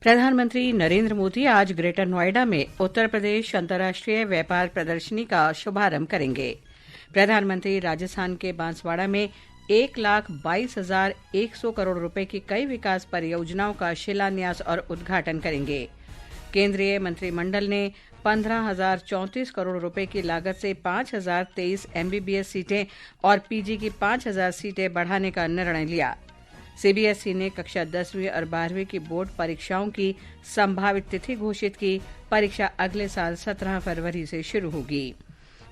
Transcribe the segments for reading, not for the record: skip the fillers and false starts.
प्रधानमंत्री नरेंद्र मोदी आज ग्रेटर नोएडा में उत्तर प्रदेश अंतर्राष्ट्रीय व्यापार प्रदर्शनी का शुभारंभ करेंगे। प्रधानमंत्री राजस्थान के बांसवाड़ा में 1,22,100 करोड़ रुपए की कई विकास परियोजनाओं का शिलान्यास और उद्घाटन करेंगे। केंद्रीय मंत्रिमंडल ने 15,034 करोड़ रुपए की लागत से 5,023 MBBS सीटें और पीजी की 5,000 सीटें बढ़ाने का निर्णय लिया। सीबीएसई ने कक्षा 10वीं और 12वीं की बोर्ड परीक्षाओं की संभावित तिथि घोषित की। परीक्षा अगले साल 17 फरवरी से शुरू होगी।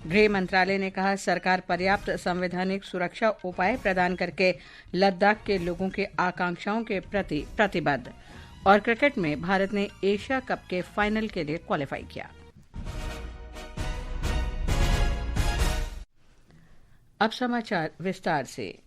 गृह मंत्रालय ने कहा, सरकार पर्याप्त संवैधानिक सुरक्षा उपाय प्रदान करके लद्दाख के लोगों की आकांक्षाओं के प्रति प्रतिबद्ध। और क्रिकेट में भारत ने एशिया कप के फाइनल के लिए क्वालिफाई किया। अब समाचार विस्तार से।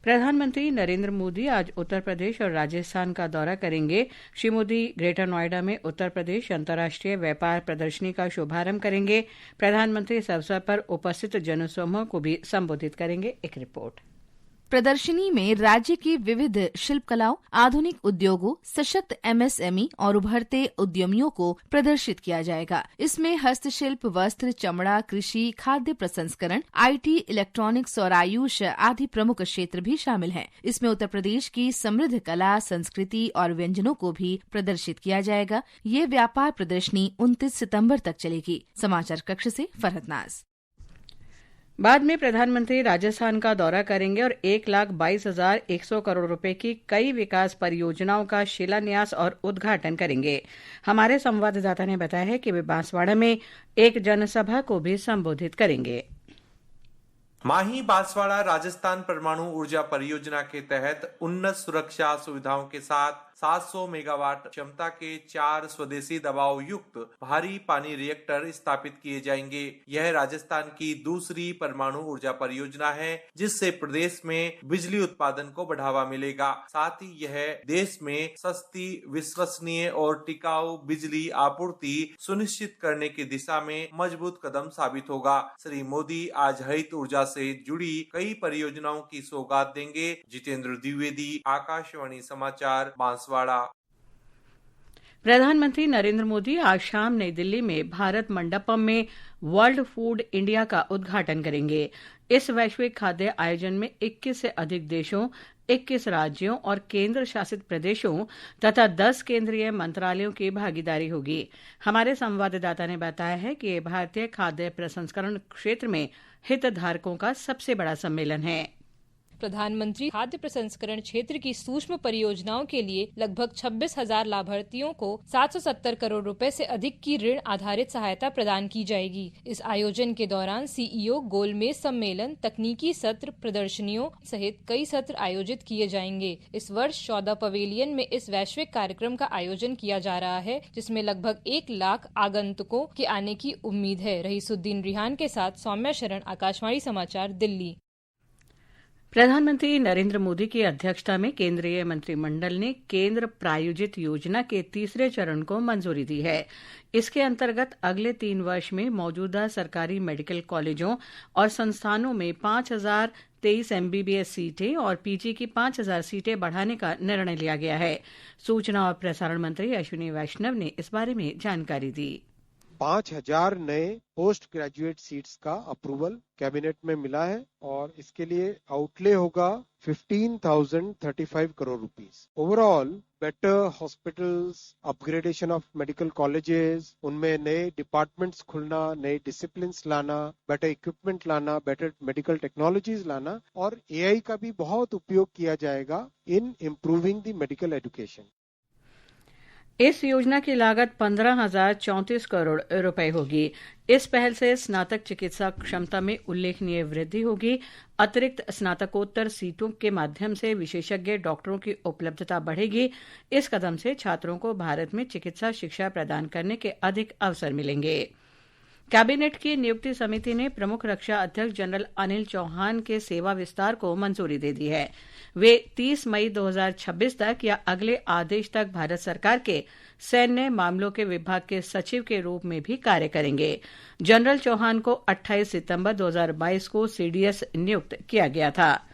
प्रधानमंत्री नरेंद्र मोदी आज उत्तर प्रदेश और राजस्थान का दौरा करेंगे। श्री मोदी ग्रेटर नोएडा में उत्तर प्रदेश अंतर्राष्ट्रीय व्यापार प्रदर्शनी का शुभारंभ करेंगे। प्रधानमंत्री इस अवसर पर उपस्थित जनसमूह को भी संबोधित करेंगे। एक रिपोर्ट। प्रदर्शनी में राज्य की विविध शिल्पकलाओं, आधुनिक उद्योगों, सशक्त MSME और उभरते उद्यमियों को प्रदर्शित किया जाएगा। इसमें हस्तशिल्प, वस्त्र, चमड़ा, कृषि, खाद्य प्रसंस्करण, IT, इलेक्ट्रॉनिक्स और आयुष आदि प्रमुख क्षेत्र भी शामिल हैं। इसमें उत्तर प्रदेश की समृद्ध कला, संस्कृति और व्यंजनों को भी प्रदर्शित किया जाएगा। ये व्यापार प्रदर्शनी 29 सितंबर तक चलेगी। समाचार कक्ष से फरहत नाज। बाद में प्रधानमंत्री राजस्थान का दौरा करेंगे और 1,22,100 करोड़ रुपए की कई विकास परियोजनाओं का शिलान्यास और उद्घाटन करेंगे। हमारे संवाददाता ने बताया है कि वे बांसवाड़ा में एक जनसभा को भी संबोधित करेंगे। माही बांसवाड़ा राजस्थान परमाणु ऊर्जा परियोजना के तहत उन्नत सुरक्षा सुविधाओं के साथ 700 मेगावाट क्षमता के 4 स्वदेशी दबाव युक्त भारी पानी रिएक्टर स्थापित किए जाएंगे। यह राजस्थान की दूसरी परमाणु ऊर्जा परियोजना है जिससे प्रदेश में बिजली उत्पादन को बढ़ावा मिलेगा। साथ ही यह देश में सस्ती, विश्वसनीय और टिकाऊ बिजली आपूर्ति सुनिश्चित करने की दिशा में मजबूत कदम साबित होगा। श्री मोदी आज हरित ऊर्जा से जुड़ी कई परियोजनाओं की सौगात देंगे। जितेंद्र द्विवेदी, आकाशवाणी समाचार, बांसवाड़ा। प्रधानमंत्री नरेंद्र मोदी आज शाम नई दिल्ली में भारत मंडपम में वर्ल्ड फूड इंडिया का उद्घाटन करेंगे। इस वैश्विक खाद्य आयोजन में 21 से अधिक देशों, 21 राज्यों और केंद्र शासित प्रदेशों तथा 10 केंद्रीय मंत्रालयों की भागीदारी होगी। हमारे संवाददाता ने बताया है कि ये भारतीय खाद्य प्रसंस्करण क्षेत्र में हितधारकों का सबसे बड़ा सम्मेलन है। प्रधानमंत्री खाद्य प्रसंस्करण क्षेत्र की सूक्ष्म परियोजनाओं के लिए लगभग 26,000 लाभार्थियों को 770 करोड़ रुपए से अधिक की ऋण आधारित सहायता प्रदान की जाएगी। इस आयोजन के दौरान CEO गोलमेज सम्मेलन, तकनीकी सत्र, प्रदर्शनियों सहित कई सत्र आयोजित किए जाएंगे। इस वर्ष 14 पवेलियन में इस वैश्विक कार्यक्रम का आयोजन किया जा रहा है, जिसमें लगभग 1 लाख आगंतुकों के आने की उम्मीद है। रईसुद्दीन रिहान के साथ सौम्या शरण, आकाशवाणी समाचार, दिल्ली। प्रधानमंत्री नरेंद्र मोदी की अध्यक्षता में केंद्रीय मंत्रिमंडल ने केंद्र प्रायोजित योजना के तीसरे चरण को मंजूरी दी है। इसके अंतर्गत अगले 3 वर्ष में मौजूदा सरकारी मेडिकल कॉलेजों और संस्थानों में 5,023 MBBS सीटें और पीजी की 5,000 सीटें बढ़ाने का निर्णय लिया गया है। सूचना और प्रसारण मंत्री अश्विनी वैष्णव ने इस बारे में जानकारी दी। 5,000 नए पोस्ट ग्रेजुएट सीट्स का अप्रूवल कैबिनेट में मिला है और इसके लिए आउटले होगा 15,035 crore rupees. Overall better hospitals, upgradation of medical colleges, उनमें नए डिपार्टमेंट्स खुलना, नए डिसिप्लिन्स लाना, बेटर इक्विपमेंट लाना, बेटर मेडिकल टेक्नोलॉजीज लाना और AI का भी बहुत उपयोग किया जाएगा in improving the medical education. इस योजना की लागत 15,034 करोड़ रुपए होगी। इस पहल से स्नातक चिकित्सा क्षमता में उल्लेखनीय वृद्धि होगी। अतिरिक्त स्नातकोत्तर सीटों के माध्यम से विशेषज्ञ डॉक्टरों की उपलब्धता बढ़ेगी। इस कदम से छात्रों को भारत में चिकित्सा शिक्षा प्रदान करने के अधिक अवसर मिलेंगे। कैबिनेट की नियुक्ति समिति ने प्रमुख रक्षा अध्यक्ष जनरल अनिल चौहान के सेवा विस्तार को मंजूरी दे दी है। वे 30 मई 2026 तक या अगले आदेश तक भारत सरकार के सैन्य मामलों के विभाग के सचिव के रूप में भी कार्य करेंगे। जनरल चौहान को 28 सितंबर 2022 को CDS नियुक्त किया गया था।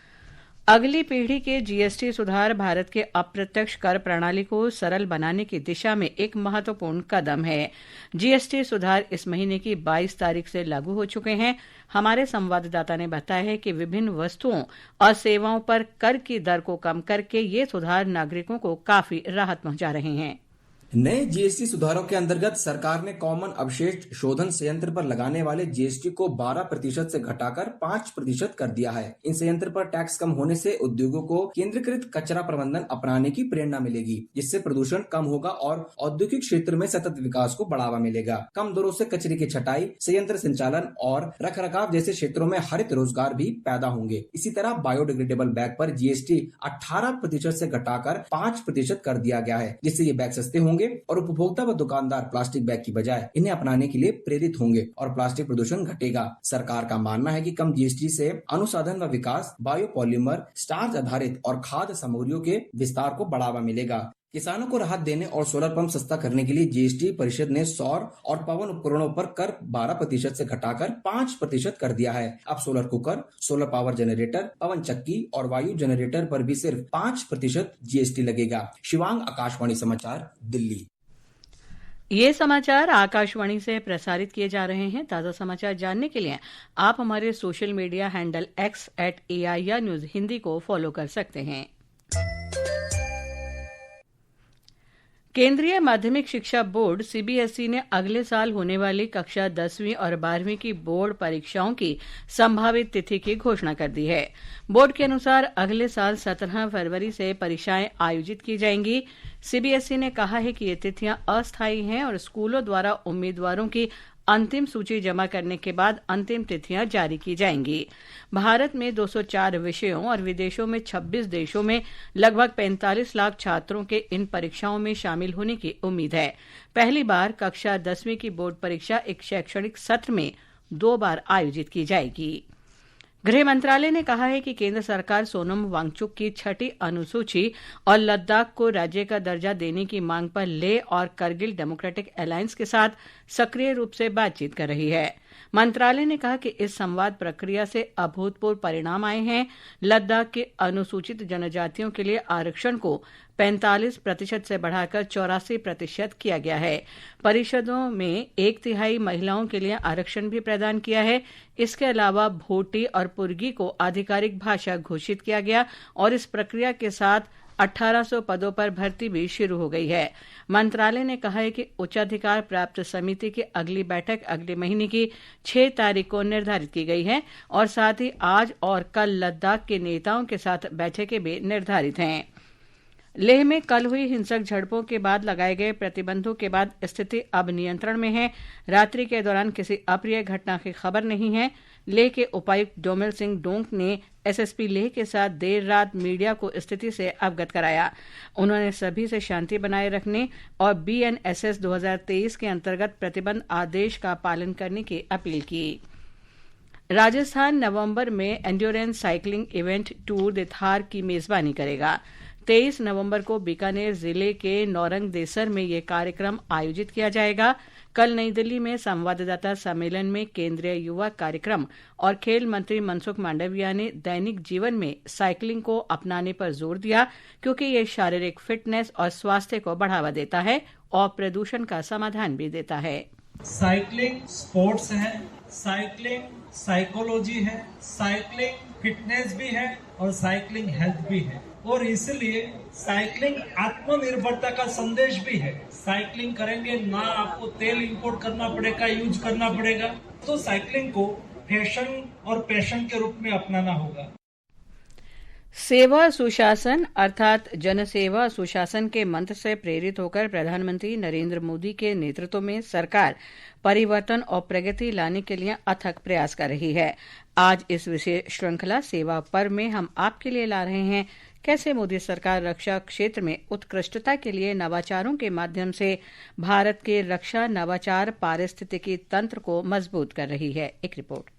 अगली पीढ़ी के जीएसटी सुधार भारत के अप्रत्यक्ष कर प्रणाली को सरल बनाने की दिशा में एक महत्वपूर्ण कदम है। जीएसटी सुधार इस महीने की 22 तारीख से लागू हो चुके हैं। हमारे संवाददाता ने बताया है कि विभिन्न वस्तुओं और सेवाओं पर कर की दर को कम करके ये सुधार नागरिकों को काफी राहत पहुंचा रहे हैं। नए जीएसटी सुधारों के अंतर्गत सरकार ने कॉमन अवशेष शोधन संयंत्र पर लगाने वाले जीएसटी को 12% से घटाकर 5% कर दिया है। इन संयंत्र पर टैक्स कम होने से उद्योगों को केंद्रीकृत कचरा प्रबंधन अपनाने की प्रेरणा मिलेगी, जिससे प्रदूषण कम होगा और औद्योगिक क्षेत्र में सतत विकास को बढ़ावा मिलेगा। कम दरों से कचरे की छटाई, संयंत्र संचालन और रखरखाव जैसे क्षेत्रों में हरित रोजगार भी पैदा होंगे। इसी तरह बायोडिग्रेडेबल बैग पर जीएसटी 18% से घटाकर 5% कर दिया गया है, जिससे ये बैग सस्ते होंगे और उपभोक्ता व दुकानदार प्लास्टिक बैग की बजाय इन्हें अपनाने के लिए प्रेरित होंगे और प्लास्टिक प्रदूषण घटेगा। सरकार का मानना है कि कम जीएसटी से अनुसंधान व विकास, बायोपॉलीमर, स्टार्च आधारित और खाद्य सामग्रियों के विस्तार को बढ़ावा मिलेगा। किसानों को राहत देने और सोलर पंप सस्ता करने के लिए जीएसटी परिषद ने सौर और पवन उपकरणों पर कर 12% से घटाकर 5% कर दिया है। अब solar cooker, solar power generator, पवन चक्की और वायु जनरेटर पर भी सिर्फ 5% जीएसटी लगेगा। शिवांग, आकाशवाणी समाचार, दिल्ली। ये समाचार आकाशवाणी से प्रसारित किए जा रहे हैं। ताज़ा समाचार जानने के लिए आप हमारे social media handle x@AIR news Hindi को फॉलो कर सकते हैं। केंद्रीय माध्यमिक शिक्षा बोर्ड सीबीएसई ने अगले साल होने वाली कक्षा 10वीं और 12वीं की बोर्ड परीक्षाओं की संभावित तिथि की घोषणा कर दी है। बोर्ड के अनुसार अगले साल 17 फरवरी से परीक्षाएं आयोजित की जाएंगी। सीबीएसई ने कहा है कि ये तिथियां अस्थायी हैं और स्कूलों द्वारा उम्मीदवारों की अंतिम सूची जमा करने के बाद अंतिम तिथियां जारी की जाएंगी। भारत में 204 विषयों और विदेशों में 26 देशों में लगभग 45 लाख छात्रों के इन परीक्षाओं में शामिल होने की उम्मीद है। पहली बार कक्षा 10वीं की बोर्ड परीक्षा एक शैक्षणिक सत्र में 2 बार आयोजित की जाएगी। गृह मंत्रालय ने कहा है कि केंद्र सरकार सोनम वांगचुक की 6ठी अनुसूची और लद्दाख को राज्य का दर्जा देने की मांग पर लेह और करगिल डेमोक्रेटिक अलायंस के साथ सक्रिय रूप से बातचीत कर रही है। मंत्रालय ने कहा कि इस संवाद प्रक्रिया से अभूतपूर्व परिणाम आए हैं। लद्दाख के अनुसूचित जनजातियों के लिए आरक्षण को 45% से बढ़ाकर 84% किया गया है। परिषदों में 1/3 महिलाओं के लिए आरक्षण भी प्रदान किया है। इसके अलावा भोटी और पुर्गी को आधिकारिक भाषा घोषित किया गया और इस प्रक्रिया के साथ 1800 पदों पर भर्ती भी शुरू हो गई है। मंत्रालय ने कहा है कि उच्चाधिकार प्राप्त समिति की अगली बैठक अगले महीने की 6 तारीख को निर्धारित की गई है और साथ ही आज और कल लद्दाख के नेताओं के साथ बैठकें भी निर्धारित हैं। लेह में कल हुई हिंसक झड़पों के बाद लगाए गए प्रतिबंधों के बाद स्थिति अब नियंत्रण में है। रात्रि के दौरान किसी अप्रिय घटना की खबर नहीं है। लेह के उपायुक्त डोमिल सिंह डोंक ने एसएसपी लेह के साथ देर रात मीडिया को स्थिति से अवगत कराया। उन्होंने सभी से शांति बनाए रखने और बीएनएसएस 2023 के अंतर्गत प्रतिबंध आदेश का पालन करने की अपील की। राजस्थान नवंबर में endurance cycling event tour the Thar की मेजबानी करेगा। 23 नवंबर को बीकानेर जिले के नौरंग देसर में ये कार्यक्रम आयोजित किया जाएगा। कल नई दिल्ली में संवाददाता सम्मेलन में केंद्रीय युवा कार्यक्रम और खेल मंत्री मनसुख मांडविया ने दैनिक जीवन में साइकिलिंग को अपनाने पर जोर दिया, क्योंकि ये शारीरिक फिटनेस और स्वास्थ्य को बढ़ावा देता है और प्रदूषण का समाधान भी देता है। साइकिलिंग स्पोर्ट्स है, साइकिलिंग साइकोलॉजी है, साइकिलिंग फिटनेस भी है और साइकिलिंग हेल्थ भी है और इसलिए साइकिलिंग आत्मनिर्भरता का संदेश भी है। साइकिलिंग करेंगे ना आपको तेल इंपोर्ट करना पड़ेगा, यूज करना पड़ेगा, तो साइकिलिंग को फैशन और पैशन के रूप में अपनाना होगा। सेवा सुशासन अर्थात जनसेवा सुशासन के मंत्र से प्रेरित होकर प्रधानमंत्री नरेंद्र मोदी के नेतृत्व में सरकार परिवर्तन और प्रगति लाने के लिए अथक प्रयास कर रही है। आज इस विशेष श्रृंखला सेवा पर्व में हम आपके लिए ला रहे हैं कैसे मोदी सरकार रक्षा क्षेत्र में उत्कृष्टता के लिए नवाचारों के माध्यम से भारत के रक्षा नवाचार पारिस्थितिकी तंत्र को मजबूत कर रही है। एक रिपोर्ट।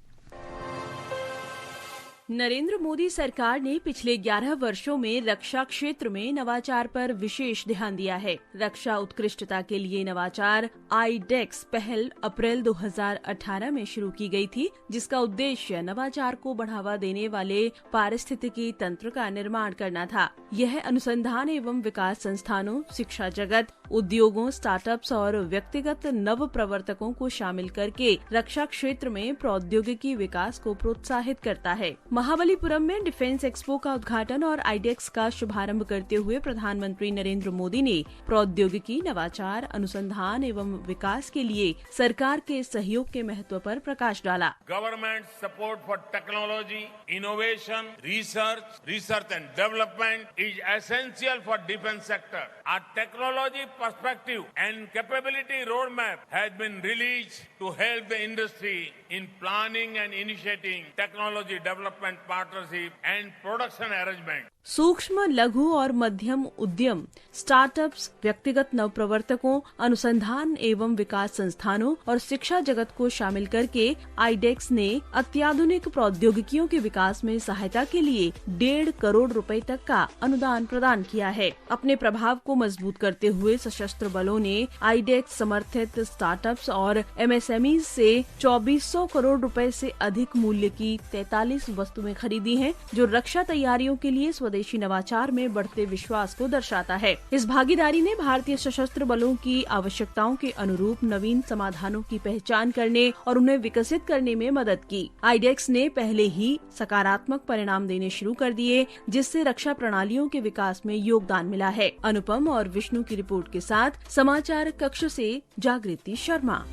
नरेंद्र मोदी सरकार ने पिछले 11 वर्षों में रक्षा क्षेत्र में नवाचार पर विशेष ध्यान दिया है। रक्षा उत्कृष्टता के लिए नवाचार आईडेक्स पहल अप्रैल 2018 में शुरू की गई थी, जिसका उद्देश्य नवाचार को बढ़ावा देने वाले पारिस्थितिकी तंत्र का निर्माण करना था। यह अनुसंधान एवं विकास संस्थानों, शिक्षा जगत, उद्योगों, स्टार्टअप्स और व्यक्तिगत नव प्रवर्तकों को शामिल करके रक्षा क्षेत्र में प्रौद्योगिकी विकास को प्रोत्साहित करता है। महाबलीपुरम में डिफेंस एक्सपो का उद्घाटन और आईडेक्स का शुभारंभ करते हुए प्रधानमंत्री नरेंद्र मोदी ने प्रौद्योगिकी, नवाचार, अनुसंधान एवं विकास के लिए सरकार के सहयोग के महत्व पर प्रकाश डाला। Government support for technology, innovation, research and development is essential for defence sector. Our technology perspective and capability roadmap has been released to help the industry in planning and initiating technology development partnership and production arrangement. सूक्ष्म, लघु और मध्यम उद्यम, startups, व्यक्तिगत नवप्रवर्तकों, अनुसंधान एवं विकास संस्थानों और शिक्षा जगत को शामिल करके आईडेक्स ने अत्याधुनिक प्रौद्योगिकियों के विकास में सहायता के लिए 1.5 करोड़ रुपए तक का अनुदान प्रदान किया है। अपने प्रभाव को मजबूत करते हुए सशस्त्र बलों ने आईडेक्स समर्थित स्टार्टअप्स और एमएसएमई से 2400 करोड़ रुपए से अधिक मूल्य की 43 वस्तुएं खरीदी हैं, जो रक्षा तैयारियों के लिए स्वदेशी नवाचार में बढ़ते विश्वास को दर्शाता है। इस भागीदारी ने भारतीय सशस्त्र बलों की आवश्यकताओं के अनुरूप नवीन समाधानों की पहचान करने और उन्हें विकसित करने में मदद की। आईडेक्स ने पहले ही सकारात्मक परिणाम देने शुरू कर दिए, जिससे रक्षा प्रणालियों के विकास में योगदान मिला है। अनुपम और विष्णु की रिपोर्ट के साथ समाचार कक्ष से जागृति Sharma.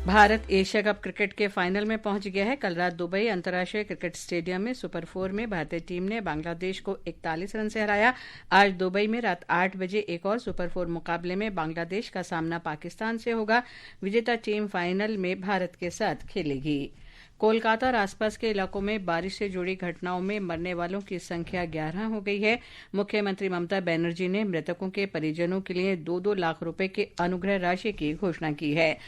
Bharat Asia cup cricket के फाइनल में पहुंच गया है। कल रात दुबई अंतर्राष्ट्रीय क्रिकेट स्टेडियम में सुपर 4 में भारतीय टीम ने बांग्लादेश को 41 रन से हराया। आज दुबई में रात 8 बजे एक और सुपर 4 मुकाबले में बांग्लादेश का सामना पाकिस्तान से होगा। विजेता टीम फाइनल में भारत के साथ खेलेगी। कोलकाता और आसपास के इलाकों में बारिश से जुड़ी घटनाओं में मरने वालों की संख्या 11 हो गई है। मुख्यमंत्री ममता बनर्जी ने मृतकों के परिजनों के लिए 2-2 लाख रुपए की अनुग्रह राशि की घोषणा की है।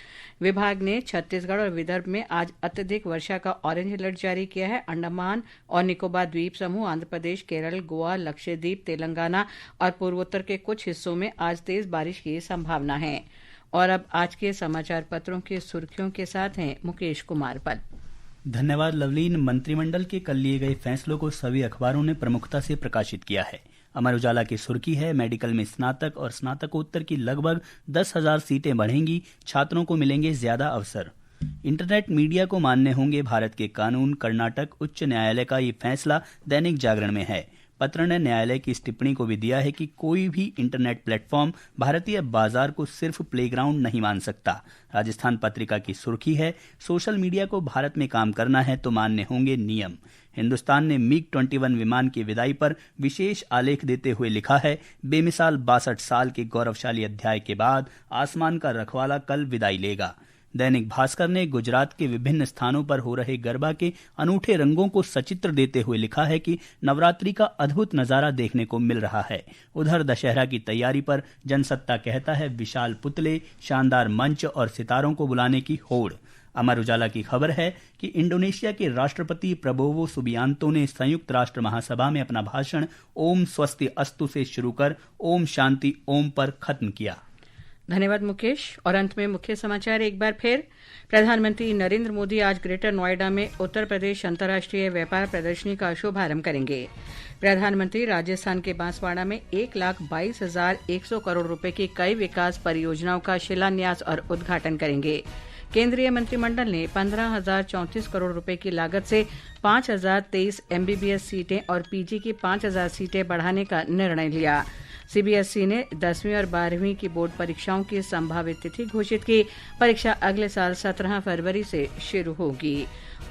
विभाग ने छत्तीसगढ़ और विदर्भ में आज अत्यधिक वर्षा का ऑरेंज अलर्ट जारी किया है। अंडमान और निकोबार द्वीप समूह, आंध्र प्रदेश, केरल, गोवा, लक्षद्वीप, तेलंगाना और पूर्वोत्तर के कुछ हिस्सों में आज तेज बारिश की संभावना है। और अब आज के समाचार पत्रों की सुर्खियों के साथ हैं मुकेश कुमार पल। धन्यवाद लवलीन। मंत्रिमंडल के कल लिए गए फैसलों को सभी अखबारों ने प्रमुखता से प्रकाशित किया है। अमर उजाला की सुर्खी है, मेडिकल में स्नातक और स्नातकोत्तर की लगभग 10,000 सीटें बढ़ेंगी, छात्रों को मिलेंगे ज्यादा अवसर। इंटरनेट मीडिया को मानने होंगे भारत के कानून, कर्नाटक उच्च न्यायालय का ये फैसला दैनिक जागरण में है। पत्र ने न्यायालय की इस टिप्पणी को भी दिया है कि कोई भी इंटरनेट प्लेटफॉर्म भारतीय बाजार को सिर्फ प्लेग्राउंड नहीं मान सकता। राजस्थान पत्रिका की सुर्खी है, सोशल मीडिया को भारत में काम करना है तो मानने होंगे नियम। हिंदुस्तान ने MiG-21 विमान की विदाई पर विशेष आलेख देते हुए लिखा है, बेमिसाल 62 साल के गौरवशाली अध्याय के बाद आसमान का रखवाला कल विदाई लेगा। दैनिक भास्कर ने गुजरात के विभिन्न स्थानों पर हो रहे गरबा के अनूठे रंगों को सचित्र देते हुए लिखा है कि नवरात्रि का अद्भुत नजारा देखने को मिल रहा है। उधर दशहरा की तैयारी पर जनसत्ता कहता है, विशाल पुतले, शानदार मंच और सितारों को बुलाने की होड़। अमर उजाला की खबर है कि इंडोनेशिया के राष्ट्रपति प्रबोवो सुबियांतो ने संयुक्त राष्ट्र महासभा में अपना भाषण ओम स्वस्ति अस्तु से शुरू कर ओम शांति ओम पर खत्म किया। धन्यवाद मुकेश। और अंत में मुख्य समाचार एक बार फिर। प्रधानमंत्री नरेंद्र मोदी आज ग्रेटर नोएडा में उत्तर प्रदेश अंतर्राष्ट्रीय व्यापार प्रदर्शनी का शुभारंभ करेंगे। प्रधानमंत्री राजस्थान के बांसवाड़ा में 1,22,100 करोड़ रुपए की कई विकास परियोजनाओं का शिलान्यास और उद्घाटन करेंगे। केंद्रीय मंत्रिमंडल ने 15,034 करोड़ रुपए की लागत से 5,023 MBBS सीटें और पीजी की 5,000 सीटें बढ़ाने का निर्णय लिया। सीबीएसई ने 10वीं और 12वीं की बोर्ड परीक्षाओं की संभावित तिथि घोषित की। परीक्षा अगले साल 17 फरवरी से शुरू होगी।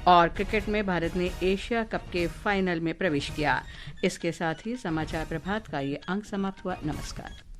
और क्रिकेट में भारत ने एशिया कप के फाइनल में प्रवेश किया। इसके साथ ही समाचार प्रभात का ये अंक समाप्त हुआ। नमस्कार।